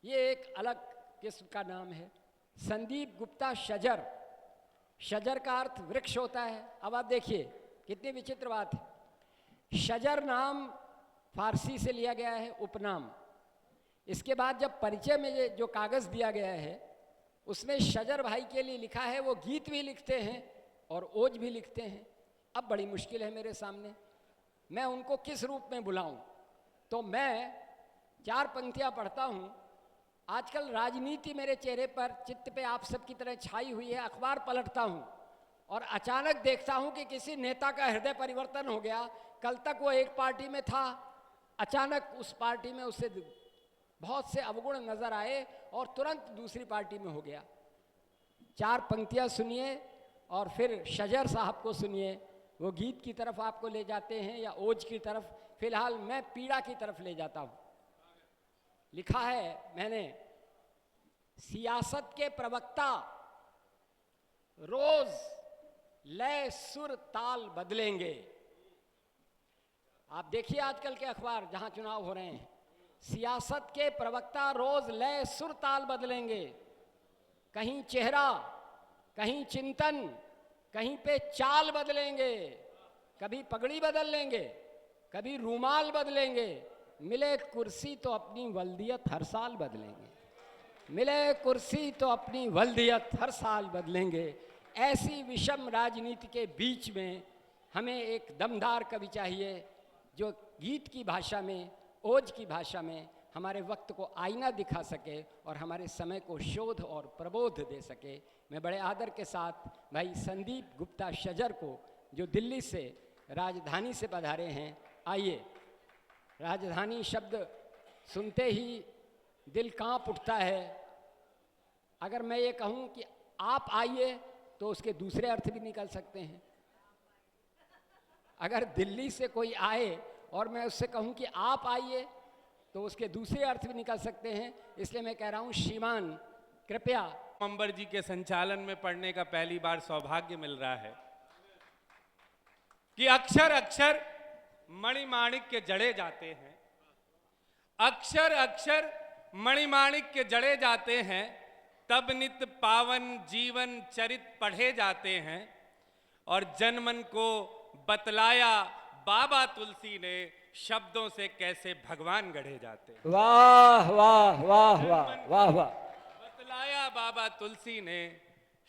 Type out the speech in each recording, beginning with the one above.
ये एक अलग किस्म का नाम है। संदीप गुप्ता शजर, शजर का अर्थ वृक्ष होता है। अब आप देखिए कितनी विचित्र बात है। शजर नाम फारसी से लिया गया है, उपनाम। इसके बाद जब परिचय में ये जो कागज़ दिया गया है उसमें शजर भाई के लिए लिखा है, वो गीत भी लिखते हैं और ओज भी लिखते हैं। अब बड़ी मुश्किल है मेरे सामने, मैं उनको किस रूप में बुलाऊं? तो मैं 4 पंक्तियां पढ़ता हूं। आजकल राजनीति मेरे चेहरे पर, चित्त पे आप सबकी तरह छाई हुई है। अखबार पलटता हूं और अचानक देखता हूं कि किसी नेता का हृदय परिवर्तन हो गया। कल तक वो एक पार्टी में था, अचानक उस पार्टी में उसे बहुत से अवगुण नजर आए और तुरंत दूसरी पार्टी में हो गया। 4 पंक्तियां सुनिए और फिर शजर साहब को सुनिए। वो गीत की तरफ आपको ले जाते हैं या ओज की तरफ। फिलहाल मैं पीड़ा की तरफ ले जाता हूं। लिखा है मैंने, सियासत के प्रवक्ता रोज लय सुर ताल बदलेंगे। आप देखिए आजकल के अखबार जहां चुनाव हो रहे हैं, सियासत के प्रवक्ता रोज लय सुर ताल बदलेंगे। कहीं चेहरा, कहीं चिंतन, कहीं पे चाल बदलेंगे। कभी पगड़ी बदल लेंगे, कभी रूमाल बदलेंगे। मिले कुर्सी तो अपनी वल्दियत हर साल बदलेंगे। मिले कुर्सी तो अपनी वल्दियत हर साल बदलेंगे। ऐसी विषम राजनीति के बीच में हमें एक दमदार कवि चाहिए जो गीत की भाषा में, ओज की भाषा में हमारे वक्त को आईना दिखा सके और हमारे समय को शोध और प्रबोध दे सके। मैं बड़े आदर के साथ भाई संदीप गुप्ता शजर को, जो दिल्ली से, राजधानी से पधारे हैं, आइए। राजधानी शब्द सुनते ही दिल कांप उठता है। अगर मैं ये कहूँ कि आप आइए तो उसके दूसरे अर्थ भी निकल सकते हैं। अगर दिल्ली से कोई आए और मैं उससे कहूँ कि आप आइए तो उसके दूसरे अर्थ भी निकल सकते हैं। इसलिए मैं कह रहा हूँ, श्रीमान कृपया। अंबर जी के संचालन में पढ़ने का पहली बार सौभाग्य मिल रहा है कि अक्षर अक्षर मणिमाणिक के जड़े जाते हैं। अक्षर अक्षर मणिमाणिक के जड़े जाते हैं, तब नित पावन जीवन चरित पढ़े जाते हैं। और जनमन को बतलाया बाबा तुलसी ने, शब्दों से कैसे भगवान गढ़े जाते हैं। वाह वाह वाह वाह वाह वाह। बतलाया बाबा तुलसी ने,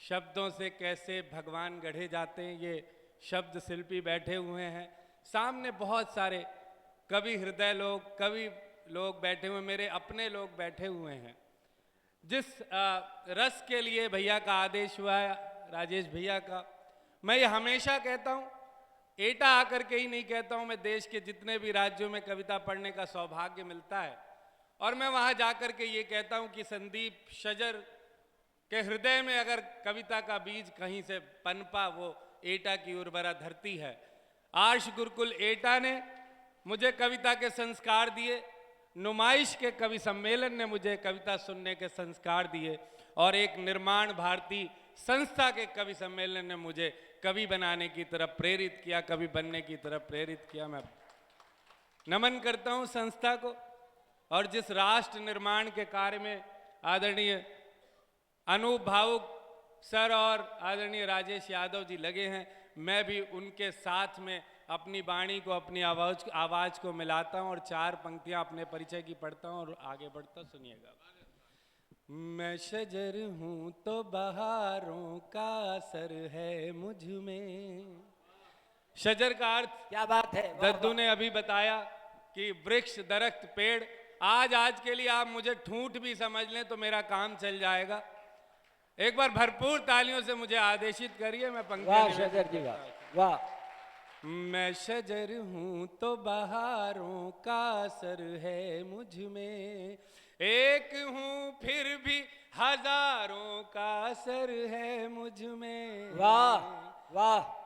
शब्दों से कैसे भगवान गढ़े जाते हैं। ये शब्द शिल्पी बैठे हुए हैं, सामने बहुत सारे कवि हृदय लोग, कवि लोग बैठे हुए, मेरे अपने लोग बैठे हुए हैं। जिस रस के लिए भैया का आदेश हुआ है, राजेश भैया का, मैं ये हमेशा कहता हूँ, एटा आकर के ही नहीं कहता हूँ, मैं देश के जितने भी राज्यों में कविता पढ़ने का सौभाग्य मिलता है और मैं वहाँ जाकर के ये कहता हूँ कि संदीप शजर के हृदय में अगर कविता का बीज कहीं से पनपा, वो एटा की उर्वरा धरती है। आर्ष गुरुकुल एटा ने मुझे कविता के संस्कार दिए, नुमाइश के कवि सम्मेलन ने मुझे कविता सुनने के संस्कार दिए और एक निर्माण भारती संस्था के कवि सम्मेलन ने मुझे कवि बनाने की तरफ प्रेरित किया, कवि बनने की तरफ प्रेरित किया। मैं नमन करता हूं संस्था को। और जिस राष्ट्र निर्माण के कार्य में आदरणीय अनूप भावुक सर और आदरणीय राजेश यादव जी लगे हैं, मैं भी उनके साथ में अपनी वाणी को, अपनी आवाज को मिलाता हूं और 4 पंक्तियां अपने परिचय की पढ़ता हूं और आगे बढ़ता। सुनिएगा। मैं शजर हूं तो बहारों का असर है मुझ में। शजर का अर्थ, क्या बात है, दद्दू ने अभी बताया कि वृक्ष, दरख्त, पेड़। आज के लिए आप मुझे ठूंठ भी समझ लें तो मेरा काम चल जाएगा। एक बार भरपूर तालियों से मुझे आदेशित करिए। मैं पंक्ति। वाह शजर जी, वाह। मैं शजर हूं तो बहारों का असर है मुझ में, एक हूं फिर भी हजारों का असर है मुझ में। वाह वाह।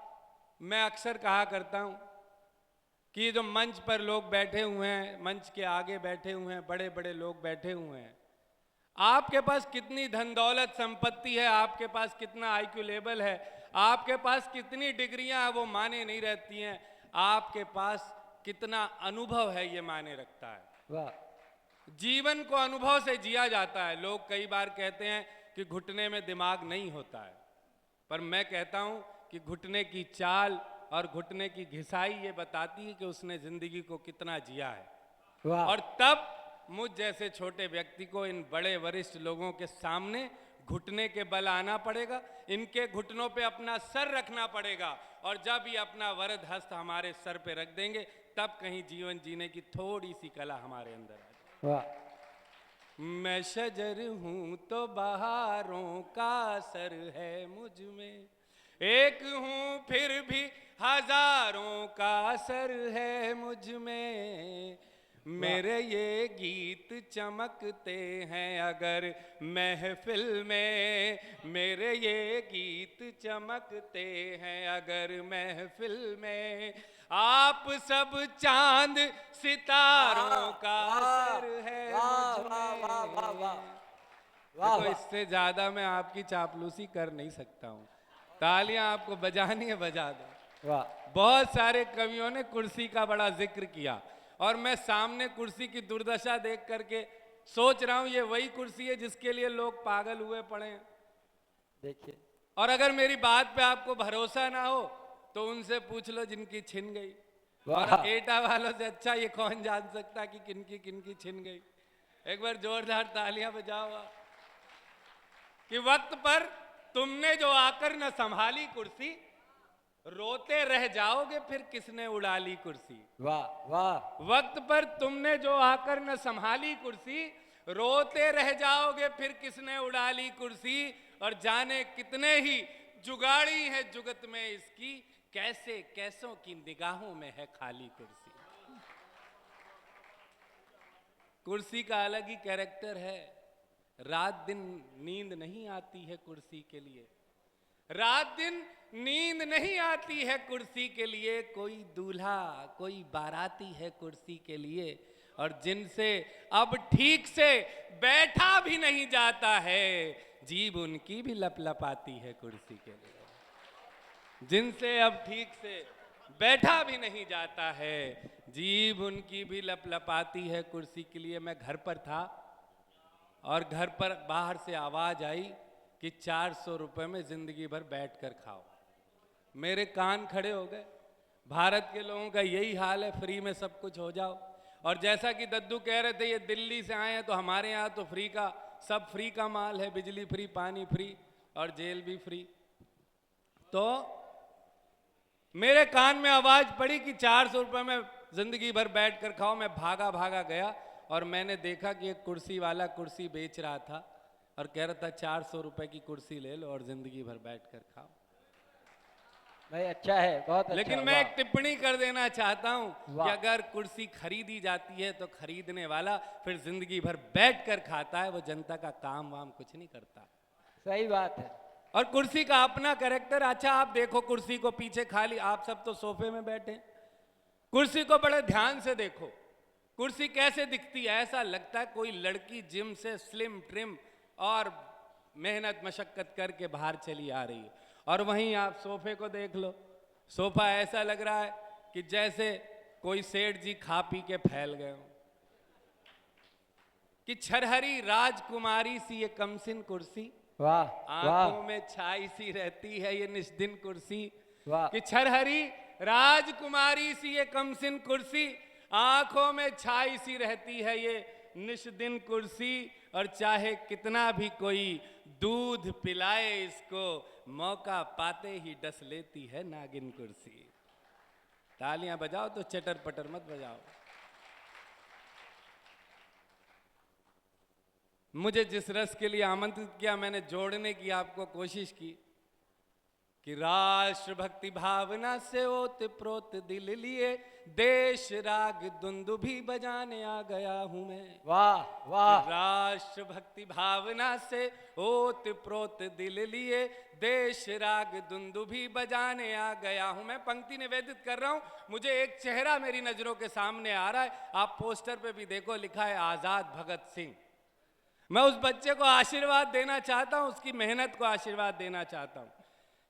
मैं अक्सर कहा करता हूं कि जो मंच पर लोग बैठे हुए हैं, मंच के आगे बैठे हुए हैं, बड़े बड़े लोग बैठे हुए हैं, आपके पास कितनी धन दौलत संपत्ति है, आपके पास कितना आईक्यू लेवल है, आपके पास कितनी डिग्रियां हैं, वो माने नहीं रहती हैं। आपके पास कितना अनुभव है, ये माने रखता है। वाह। जीवन को अनुभव से जिया जाता है। लोग कई बार कहते हैं कि घुटने में दिमाग नहीं होता है, पर मैं कहता हूं कि घुटने की चाल और घुटने की घिसाई ये बताती है कि उसने जिंदगी को कितना जिया है। वाह और तब मुझ जैसे छोटे व्यक्ति को इन बड़े वरिष्ठ लोगों के सामने घुटने के बल आना पड़ेगा, इनके घुटनों पे अपना सर रखना पड़ेगा, और जब ये अपना वरद हस्त हमारे सर पे रख देंगे तब कहीं जीवन जीने की थोड़ी सी कला हमारे अंदर आ जाए। वाह मैं शजर हूं तो बहारों का असर है मुझ में, एक हूं फिर भी हजारों का असर है मुझ में, मेरे ये गीत चमकते हैं अगर महफिल में, मेरे ये गीत चमकते हैं अगर महफिल में, आप सब चांद सितारों का असर है मुझ में। देखो, इससे ज्यादा मैं आपकी चापलूसी कर नहीं सकता हूँ। तालियां आपको बजानी है, बजा दो। वाह बहुत सारे कवियों ने कुर्सी का बड़ा जिक्र किया, और मैं सामने कुर्सी की दुर्दशा देख करके सोच रहा हूं ये वही कुर्सी है जिसके लिए लोग पागल हुए पड़े हैं। देखिए, और अगर मेरी बात पे आपको भरोसा ना हो तो उनसे पूछ लो जिनकी छिन गई। वाह। और एटा वालों से अच्छा ये कौन जान सकता कि किनकी छिन गई। एक बार जोरदार तालियां बजाओ आप। कि वक्त पर तुमने जो आकर न संभाली कुर्सी, रोते रह जाओगे फिर किसने उड़ा ली कुर्सी। वाह वाह वक्त पर तुमने जो आकर न संभाली कुर्सी, रोते रह जाओगे फिर किसने उड़ा ली कुर्सी, और जाने कितने ही जुगाड़ी है जुगत में इसकी, कैसे कैसों की निगाहों में है खाली कुर्सी। कुर्सी का अलग ही कैरेक्टर है। रात दिन नींद नहीं आती है कुर्सी के लिए, रात दिन नींद नहीं आती है कुर्सी के लिए, कोई दूल्हा कोई बाराती है कुर्सी के लिए, और जिनसे अब ठीक से बैठा भी नहीं जाता है, जीभ उनकी भी लपलपाती है कुर्सी के लिए। जिनसे अब ठीक से बैठा भी नहीं जाता है, जीभ उनकी भी लपलपाती है कुर्सी के लिए। मैं घर पर था और घर पर बाहर से आवाज आई कि 400 रुपए में जिंदगी भर बैठ कर खाओ। मेरे कान खड़े हो गए। भारत के लोगों का यही हाल है, फ्री में सब कुछ हो जाओ। और जैसा कि दद्दू कह रहे थे, ये दिल्ली से आए हैं तो हमारे यहाँ तो फ्री का सब फ्री का माल है, बिजली फ्री, पानी फ्री और जेल भी फ्री। तो मेरे कान में आवाज पड़ी कि 400 रुपए में जिंदगी भर बैठ कर खाओ। मैं भागा भागा गया और मैंने देखा कि एक कुर्सी वाला कुर्सी बेच रहा था और कह रहा था 400 रुपए की कुर्सी ले लो और जिंदगी भर बैठ कर खाओ। भाई अच्छा है, बहुत अच्छा। लेकिन मैं एक टिप्पणी कर देना चाहता हूं वाह। कि अगर कुर्सी खरीदी जाती है तो खरीदने वाला फिर जिंदगी भर बैठ कर खाता है, वो जनता का काम वाम कुछ नहीं करता। सही बात है। और कुर्सी का अपना कैरेक्टर। अच्छा आप देखो कुर्सी को पीछे खाली, आप सब तो सोफे में बैठे, कुर्सी को बड़े ध्यान से देखो। कुर्सी कैसे दिखती है? ऐसा लगता है कोई लड़की जिम से स्लिम ट्रिम और मेहनत मशक्कत करके बाहर चली आ रही है। और वहीं आप सोफे को देख लो, सोफा ऐसा लग रहा है कि जैसे कोई सेठ जी खा पी के फैल गए हो। कि छरहरी राजकुमारी सी ये कमसिन कुर्सी, वाह आंखों में छाई सी रहती है ये निष्दिन कुर्सी। वाह। कि छरहरी राजकुमारी सी ये कमसिन कुर्सी, आंखों में छाई सी रहती है ये निष्दिन कुर्सी। और चाहे कितना भी कोई दूध पिलाए इसको, मौका पाते ही डस लेती है नागिन कुर्सी। तालियां बजाओ तो चटर पटर मत बजाओ। मुझे जिस रस के लिए आमंत्रित किया, मैंने जोड़ने की आपको कोशिश की कि राष्ट्र भक्ति भावना से ओत प्रोत दिल लिए, देश राग दुंदुभी बजाने आ गया हूं मैं। वाह वाह। राष्ट्र भक्ति भावना से ओत प्रोत दिल लिए, देश राग दुंदुभी बजाने आ गया हूं मैं। पंक्ति निवेदित कर रहा हूं, मुझे एक चेहरा मेरी नजरों के सामने आ रहा है। आप पोस्टर पे भी देखो, लिखा है आजाद भगत सिंह। मैं उस बच्चे को आशीर्वाद देना चाहता हूं, उसकी मेहनत को आशीर्वाद देना चाहता हूं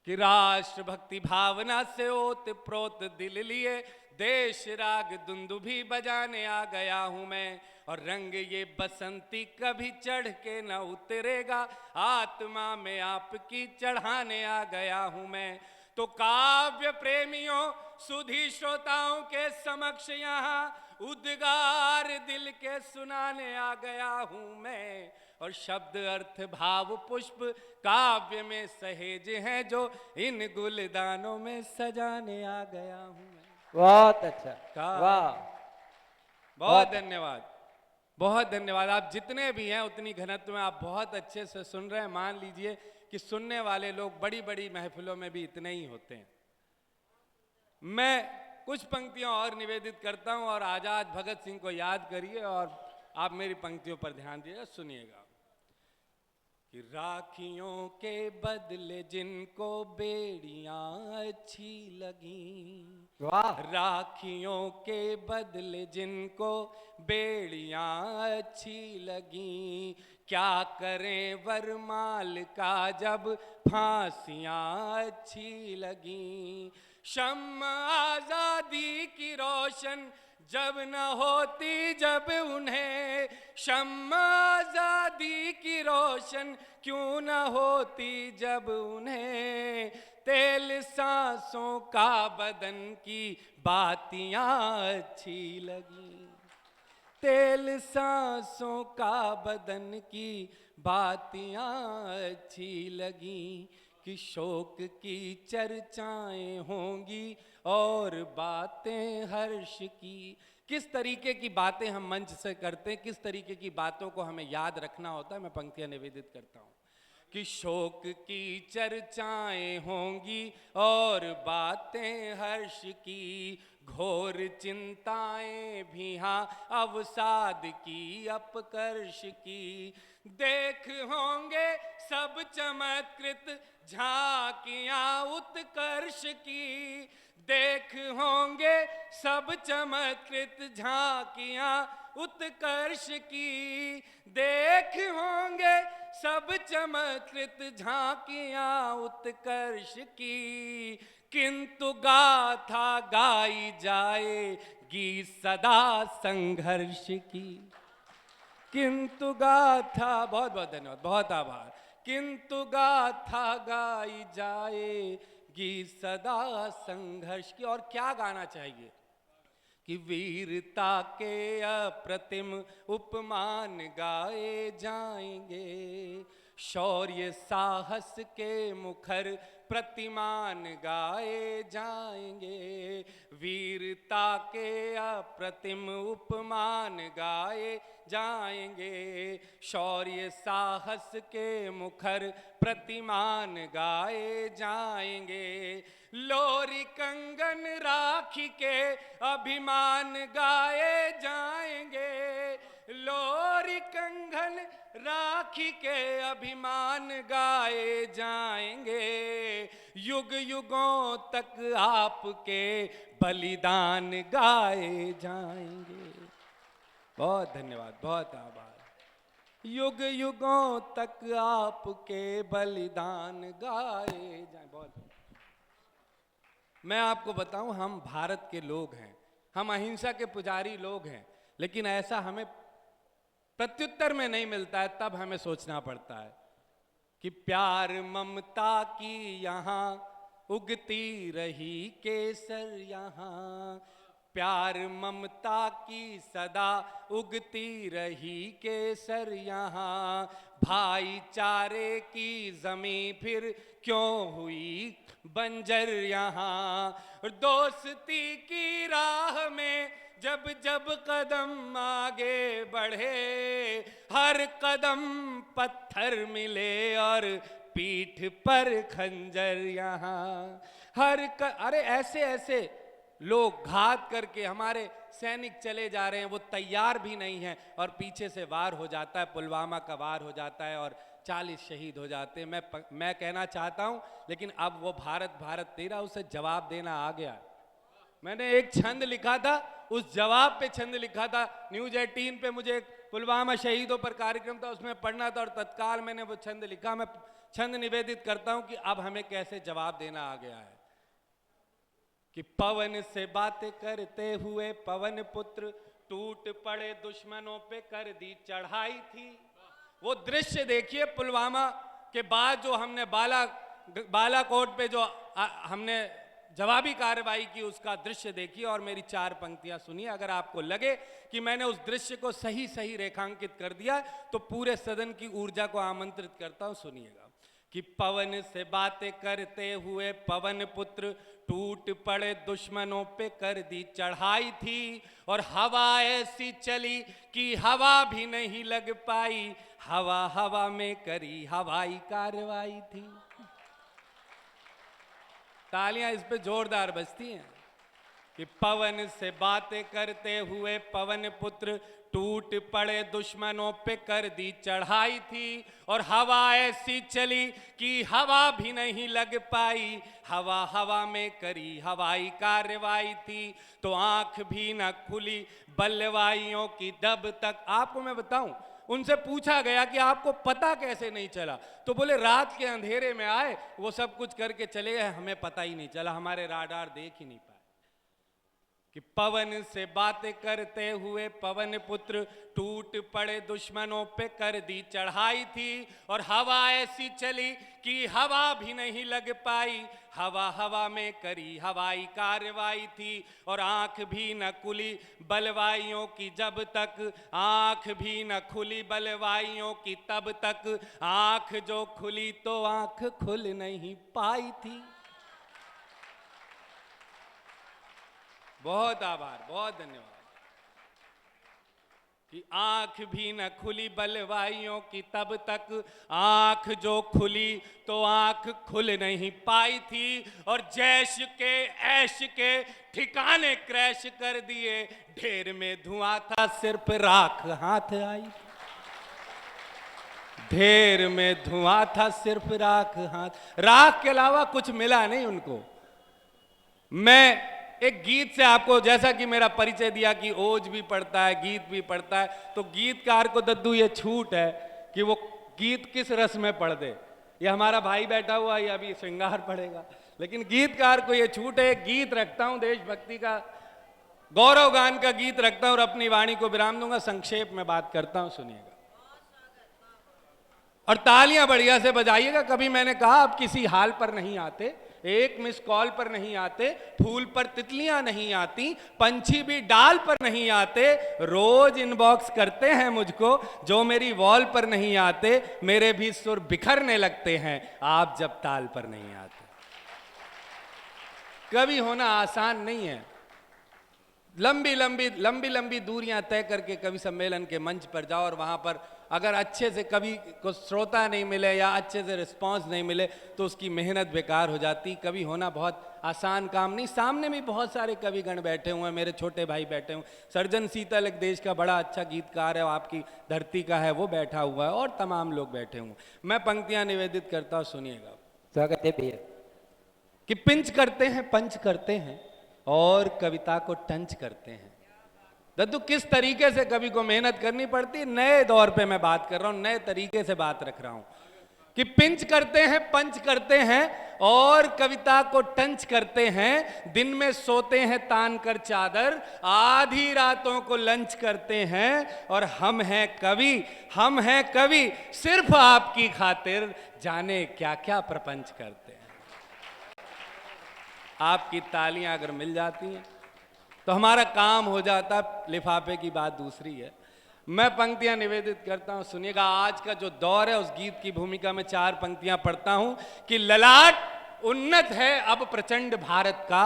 कि राष्ट्र भक्ति भावना से ओत प्रोत दिल लिए देश राग दुंदुभी बजाने आ गया हूं मैं, और रंग ये बसंती कभी चढ़ के न उतरेगा, आत्मा में आपकी चढ़ाने आ गया हूं मैं। तो काव्य प्रेमियों सुधी श्रोताओं के समक्ष यहाँ उद्गार दिल के सुनाने आ गया हूं मैं, और शब्द अर्थ भाव पुष्प काव्य में सहेज हैं जो इन गुलदानों में सजाने आ गया हूं मैं। बहुत अच्छा, वाह, बहुत धन्यवाद, बहुत धन्यवाद। आप जितने भी हैं उतनी घनत्व में आप बहुत अच्छे से सुन रहे हैं। मान लीजिए कि सुनने वाले लोग बड़ी बड़ी महफिलों में भी इतने ही होते हैं। मैं कुछ पंक्तियां और निवेदित करता हूं, और आजाद भगत सिंह को याद करिए और आप मेरी पंक्तियों पर ध्यान दीजिए, सुनिएगा। कि राखियों के बदले जिनको बेड़ियां अच्छी लगी, वाह, राखियों के बदले जिनको बेड़ियां अच्छी लगी, क्या करें वरमाल का जब फांसियां अच्छी लगी। शम्म आजादी की रोशन जब न होती जब उन्हें, शम्म आजादी की रोशन क्यों न होती जब उन्हें, तेल सांसों का बदन की बातियां अच्छी लगी, तेल सांसों का बदन की बातियां अच्छी लगी, कि शोक की चर्चाएं होंगी और बातें हर्ष की। किस तरीके की बातें हम मंच से करते हैं, किस तरीके की बातों को हमें याद रखना होता है, मैं पंक्तियां निवेदित करता हूं। कि शोक की चर्चाएं होंगी और बातें हर्ष की, घोर चिंताएं भी हाँ अवसाद की अपकर्ष की, देख होंगे सब चमत्कृत झांकियां उत्कर्ष की, देख होंगे सब चमत्कृत झांकियां उत्कर्ष की, देख होंगे सब चमत्कृत झांकियां उत्कर्ष की, किंतु गाथा गाई जाएगी सदा संघर्ष की, किंतु गाथा, बहुत बहुत धन्यवाद, बहुत आभार, किंतु गाथा गाई जाएगी सदा संघर्ष की। और क्या गाना चाहिए कि वीरता के अप्रतिम उपमान गाए जाएंगे, शौर्य साहस के मुखर प्रतिमान गाए जाएंगे, वीरता के अप्रतिम उपमान गाए जाएंगे, शौर्य साहस के मुखर प्रतिमान गाए जाएंगे, लोरी कंगन राखी के अभिमान गाए जाएंगे, लोरी कंगन राखी के अभिमान गाए जाएंगे, युग युगों तक आपके बलिदान गाए जाएंगे। बहुत धन्यवाद, बहुत आभार। युग युगों तक आपके बलिदान गाए जाए। बहुत मैं आपको बताऊं, हम भारत के लोग हैं, हम अहिंसा के पुजारी लोग हैं, लेकिन ऐसा हमें प्रत्युत्तर में नहीं मिलता है, तब हमें सोचना पड़ता है कि प्यार ममता की यहाँ उगती रही केसर यहाँ, प्यार ममता की सदा उगती रही केसर यहाँ, भाईचारे की जमीं फिर क्यों हुई बंजर यहाँ, दोस्ती की राह में जब जब कदम आगे बढ़े, हर कदम पत्थर मिले और पीठ पर खंजर यहाँ, अरे ऐसे ऐसे लोग घात करके हमारे सैनिक चले जा रहे हैं, वो तैयार भी नहीं है और पीछे से वार हो जाता है, पुलवामा का वार हो जाता है और 40 शहीद हो जाते हैं। मैं कहना चाहता हूं, लेकिन अब वो भारत भारत तेरा, उसे जवाब देना आ गया। मैंने एक छंद लिखा था, उस जवाब पे छंद लिखा था, न्यूज 18 पे मुझे एक पुलवामा शहीदों पर कार्यक्रम था, उसमें पढ़ना था और तत्काल मैंने वो छंद लिखा। मैं छंद निवेदित करता हूं कि अब हमें कैसे जवाब देना आ गया है कि पवन से बातें करते हुए पवन पुत्र टूट पड़े, दुश्मनों पे कर दी चढ़ाई थी। वो दृश्य देखिए, पुलवामा के बाद जो हमने बालाकोट पे जो हमने जवाबी कार्रवाई की, उसका दृश्य देखिए और मेरी 4 पंक्तियां सुनिए। अगर आपको लगे कि मैंने उस दृश्य को सही सही रेखांकित कर दिया तो पूरे सदन की ऊर्जा को आमंत्रित करता हूं, सुनिएगा कि पवन से बातें करते हुए पवन पुत्र टूट पड़े, दुश्मनों पे कर दी चढ़ाई थी, और हवा ऐसी चली कि हवा भी नहीं लग पाई, हवा हवा में करी हवाई कार्रवाई थी। तालियां इस पे जोरदार बजती हैं कि पवन से बातें करते हुए पवन पुत्र टूट पड़े, दुश्मनों पे कर दी चढ़ाई थी, और हवा ऐसी चली कि हवा भी नहीं लग पाई, हवा हवा में करी हवाई कार्रवाई थी। तो आंख भी न खुली बल्लेबाइयों की तब तक। आपको मैं बताऊं, उनसे पूछा गया कि आपको पता कैसे नहीं चला, तो बोले रात के अंधेरे में आए, वो सब कुछ करके चले गए, हमें पता ही नहीं चला, हमारे राडार देख ही नहीं पाए। कि पवन से बातें करते हुए पवन पुत्र टूट पड़े, दुश्मनों पे कर दी चढ़ाई थी, और हवा ऐसी चली कि हवा भी नहीं लग पाई, हवा हवा में करी हवाई कार्रवाई थी। और आंख भी न खुली बलवाइयों की जब तक, आंख भी न खुली बलवाइयों की तब तक, आंख जो खुली तो आंख खुल नहीं पाई थी। बहुत आभार, बहुत धन्यवाद। कि आंख भी न खुली बलवाइयों की तब तक, आंख जो खुली तो आंख खुल नहीं पाई थी, और जैश के ऐश के ठिकाने क्रैश कर दिए, ढेर में धुआं था सिर्फ राख हाथ आई, ढेर में धुआं था सिर्फ राख राख के अलावा कुछ मिला नहीं उनको। मैं एक गीत से आपको, जैसा कि मेरा परिचय दिया कि ओज भी पढ़ता है, गीत भी पढ़ता है, तो गीतकार को दद्दू ये छूट है कि वो गीत किस रस में पढ़ दे। ये हमारा भाई बैठा हुआ ये अभी श्रृंगार पढ़ेगा, लेकिन गीतकार को ये छूट है। गीत रखता हूं, देशभक्ति का गौरव गान का गीत रखता हूं और अपनी वाणी को विराम दूंगा। संक्षेप में बात करता हूं, सुनिएगा और तालियां बढ़िया से बजाइएगा। कभी मैंने कहा आप किसी हाल पर नहीं आते, एक मिस कॉल पर नहीं आते, फूल पर तितलियां नहीं आती, पंछी भी डाल पर नहीं आते, रोज इनबॉक्स करते हैं मुझको, जो मेरी वॉल पर नहीं आते, मेरे भी सुर बिखरने लगते हैं आप जब ताल पर नहीं आते। कवि होना आसान नहीं है। लंबी लंबी दूरियां तय करके कवि सम्मेलन के मंच पर जाओ और वहां पर अगर अच्छे से कवि को श्रोता नहीं मिले या अच्छे से रिस्पांस नहीं मिले तो उसकी मेहनत बेकार हो जाती। कवि होना बहुत आसान काम नहीं। सामने भी बहुत सारे कविगण बैठे हुए हैं, मेरे छोटे भाई बैठे हुए, सर्जन सीतल एक देश का बड़ा अच्छा गीतकार है, आपकी धरती का है, वो बैठा हुआ है और तमाम लोग बैठे हुए। मैं पंक्तियां निवेदित करता हूं, सुनिएगा। स्वागत है भैया। कि पिंच करते हैं, पंच करते हैं और कविता को टंच करते हैं। दद्दू किस तरीके से कवि को मेहनत करनी पड़ती है, नए दौर पे मैं बात कर रहा हूं, नए तरीके से बात रख रहा हूं। कि पिंच करते हैं, पंच करते हैं और कविता को टंच करते हैं, दिन में सोते हैं तान कर चादर, आधी रातों को लंच करते हैं, और हम हैं कवि सिर्फ आपकी खातिर, जाने क्या क्या प्रपंच करते हैं। आपकी तालियां अगर मिल जाती हैं तो हमारा काम हो जाता। लिफाफे की बात दूसरी है। मैं पंक्तियां निवेदित करता हूं, सुनिएगा। आज का जो दौर है उस गीत की भूमिका में 4 पंक्तियां पढ़ता हूं कि ललाट उन्नत है अब प्रचंड भारत का।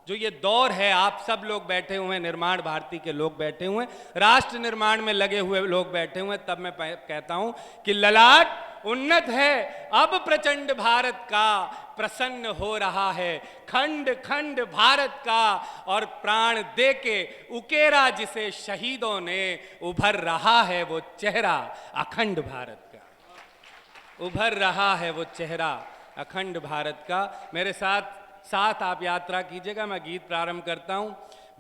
जो ये दौर है, आप सब लोग बैठे हुए हैं, निर्माण भारती के लोग बैठे हुए हैं, राष्ट्र निर्माण में लगे हुए लोग बैठे हुए हैं, तब मैं कहता हूं कि ललाट उन्नत है अब प्रचंड भारत का, प्रसन्न हो रहा है खंड खंड भारत का, और प्राण देके उकेरा जिसे शहीदों ने, उभर रहा है वो चेहरा अखंड भारत का, उभर रहा है वो चेहरा अखंड भारत का। मेरे साथ आप यात्रा कीजिएगा। मैं गीत प्रारंभ करता हूं।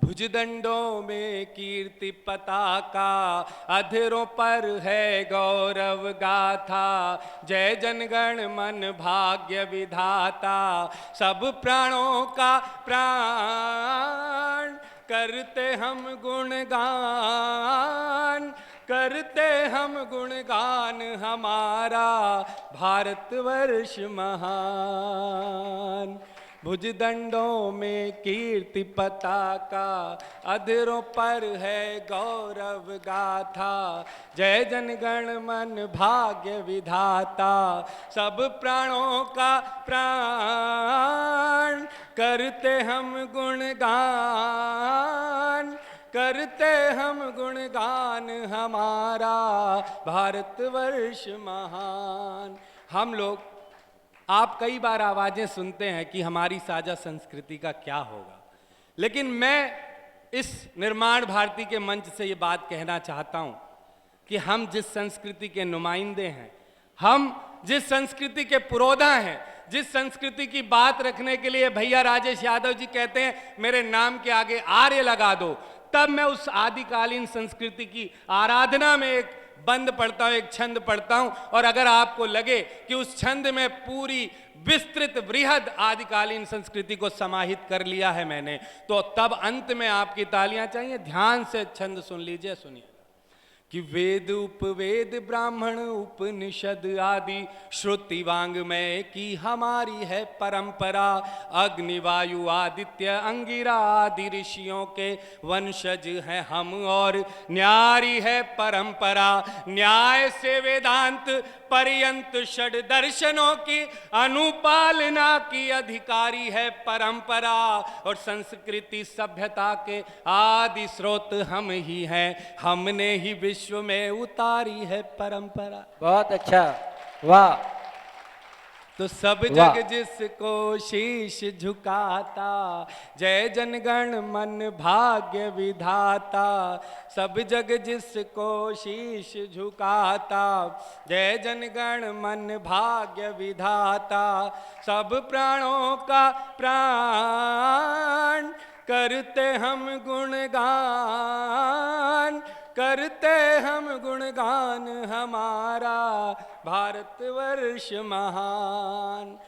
भुजदंडों में कीर्ति पताका, अधरों पर है गौरव गाथा। जय जनगण मन भाग्य विधाता, सब प्राणों का प्राण करते हम गुणगान, करते हम गुणगान हमारा भारतवर्ष महान। भुजदंडों में कीर्ति पताका, अधरों पर है गौरव गाथा। जय जनगण मन भाग्य विधाता, सब प्राणों का प्राण करते हम गुणगान, करते हम गुणगान हमारा भारतवर्ष महान। हम लोग, आप कई बार आवाजें सुनते हैं कि हमारी साझा संस्कृति का क्या होगा, लेकिन मैं इस निर्माण भारती के मंच से ये बात कहना चाहता हूं कि हम जिस संस्कृति के नुमाइंदे हैं, हम जिस संस्कृति के पुरोधा हैं, जिस संस्कृति की बात रखने के लिए भैया राजेश यादव जी कहते हैं मेरे नाम के आगे आर्य लगा दो, तब मैं उस आदिकालीन संस्कृति की आराधना में एक बंद पढ़ता हूं, एक छंद पढ़ता हूं, और अगर आपको लगे कि उस छंद में पूरी विस्तृत वृहद आदिकालीन संस्कृति को समाहित कर लिया है मैंने, तो तब अंत में आपकी तालियां चाहिए। ध्यान से छंद सुन लीजिए, सुनिए कि वेद उपवेद ब्राह्मण उपनिषद आदि श्रुति वांग्मय की हमारी है परंपरा। अग्नि वायु आदित्य अंगिरा आदि ऋषियों के वंशज हैं हम, और न्यारी है परंपरा। न्याय से वेदांत पर्यंत षड दर्शनों की अनुपालना की अधिकारी है परंपरा। और संस्कृति सभ्यता के आदि स्रोत हम ही हैं, हमने ही विश्व में उतारी है परंपरा। बहुत अच्छा, वाह। तो सब जग जिसको शीश झुकाता, जय जनगण मन भाग्य विधाता। सब जग जिसको शीश झुकाता, जय जनगण मन भाग्य विधाता। सब प्राणों का प्राण करते हम गुणगान, करते हम गुणगान हमारा भारतवर्ष महान।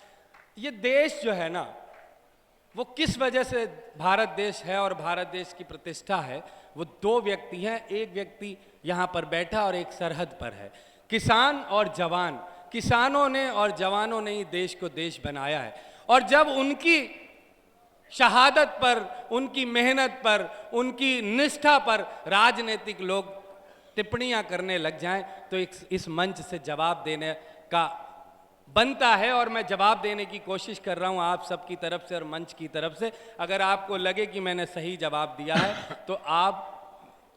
ये देश जो है ना, वो किस वजह से भारत देश है और भारत देश की प्रतिष्ठा है, वो दो व्यक्ति हैं। एक व्यक्ति यहाँ पर बैठा और एक सरहद पर है, किसान और जवान। किसानों ने और जवानों ने ही देश को देश बनाया है, और जब उनकी शहादत पर, उनकी मेहनत पर, उनकी निष्ठा पर राजनीतिक लोग टिप्पणियां करने लग जाएं, तो इस मंच से जवाब देने का बनता है। और मैं जवाब देने की कोशिश कर रहा हूं आप सबकी तरफ से और मंच की तरफ से। अगर आपको लगे कि मैंने सही जवाब दिया है तो आप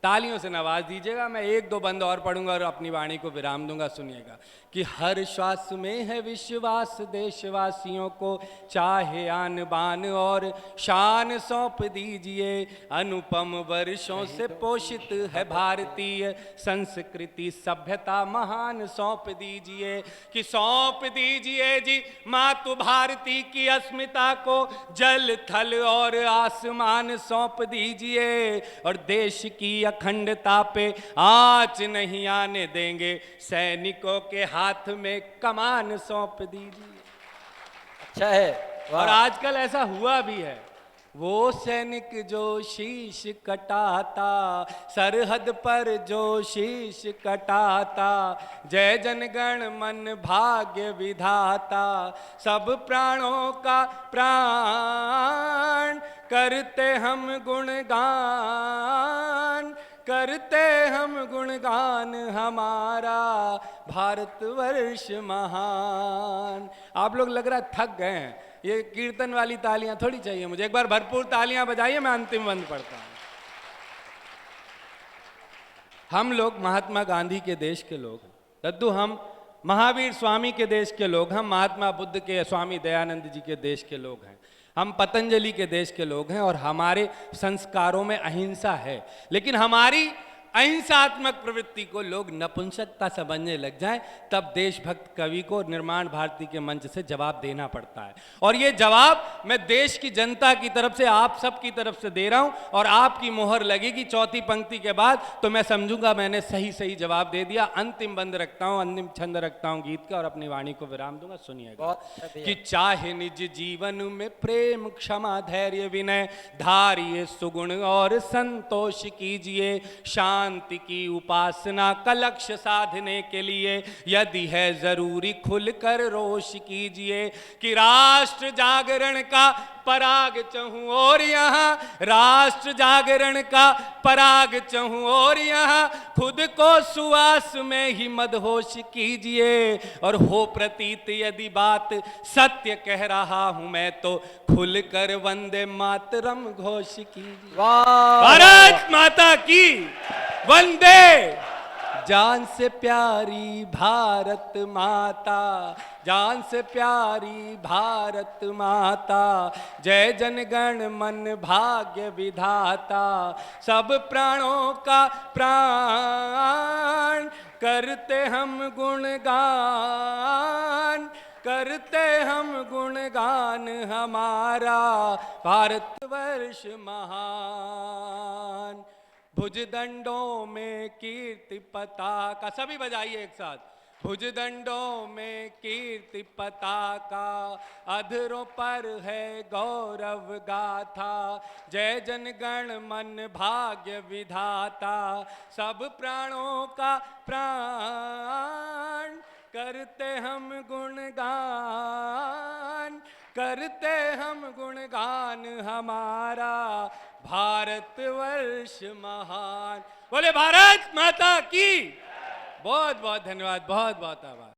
तालियों से नवाज दीजिएगा। मैं एक दो बंद और पढ़ूंगा और अपनी वाणी को विराम दूंगा। सुनिएगा कि हर श्वास में है विश्वास, देशवासियों को चाहे आन बान और शान सौंप दीजिए। अनुपम वर्षों से पोषित है भारतीय संस्कृति सभ्यता, महान सौंप दीजिए। कि सौंप दीजिए जी मातु भारती की अस्मिता को, जल थल और आसमान सौंप दीजिए। और देश की अखंडता पे आंच नहीं आने देंगे, सैनिकों के हाथ में कमान सौंप दीजिए। अच्छा है। और आजकल ऐसा हुआ भी है, वो सैनिक जो शीश कटाता, सरहद पर जो शीश कटाता, जय जनगण मन भाग्य विधाता। सब प्राणों का प्राण करते हम गुणगान, करते हम गुणगान हमारा भारतवर्ष महान। आप लोग लग रहा है थक गए हैं, ये कीर्तन वाली तालियां थोड़ी चाहिए मुझे। एक बार भरपूर तालियां बजाइए, मैं अंतिम बंद पढ़ता हूं। हम लोग महात्मा गांधी के देश के लोग हैं, दद्दू हम महावीर स्वामी के देश के लोग, हम महात्मा बुद्ध के, स्वामी दयानंद जी के देश के लोग हैं, हम पतंजलि के देश के लोग हैं, और हमारे संस्कारों में अहिंसा है। लेकिन हमारी अहिंसात्मक प्रवृत्ति को लोग नपुंसकता समझने लग जाएं, तब देशभक्त कवि को निर्माण भारती के मंच से जवाब देना पड़ता है। और ये जवाब मैं देश की जनता की तरफ से, आप सब की तरफ से दे रहा हूं, और आपकी मोहर लगेगी चौथी पंक्ति के बाद तो मैं समझूंगा मैंने सही सही जवाब दे दिया। अंतिम बंद रखता हूं, अंतिम छंद रखता हूं गीत का और अपनी वाणी को विराम दूंगा। सुनिएगा कि चाहे निज जीवन में प्रेम, क्षमा, धैर्य, विनय धारिये सुगुण और संतोष कीजिए, शांति की उपासना का लक्ष्य साधने के लिए यदि है जरूरी खुलकर रोश कीजिए, कि राष्ट्र जागरण का पराग चहूं और यहाँ, राष्ट्र जागरण का पराग चहूं और यहाँ, खुद को सुवास में ही मदहोश कीजिए, और हो प्रतीत यदि बात सत्य कह रहा हूं मैं तो खुलकर वंदे मातरम घोष कीजिए। भारत माता की वंदे। जान से प्यारी भारत माता, जान से प्यारी भारत माता, जय जन गण मन भाग्य विधाता, सब प्राणों का प्राण करते हम गुणगान, करते हम गुणगान हमारा भारतवर्ष महान। भुजदंडों में कीर्ति पताका, सभी बजाइए एक साथ, भुजदंडों में कीर्ति पताका, अधरों पर है गौरव गाथा, जय जन गण मन भाग्य विधाता, सब प्राणों का प्राण करते हम गुणगान, करते हम गुणगान हमारा भारतवर्ष महान। बोले भारत माता की। बहुत बहुत धन्यवाद, बहुत बहुत आभार।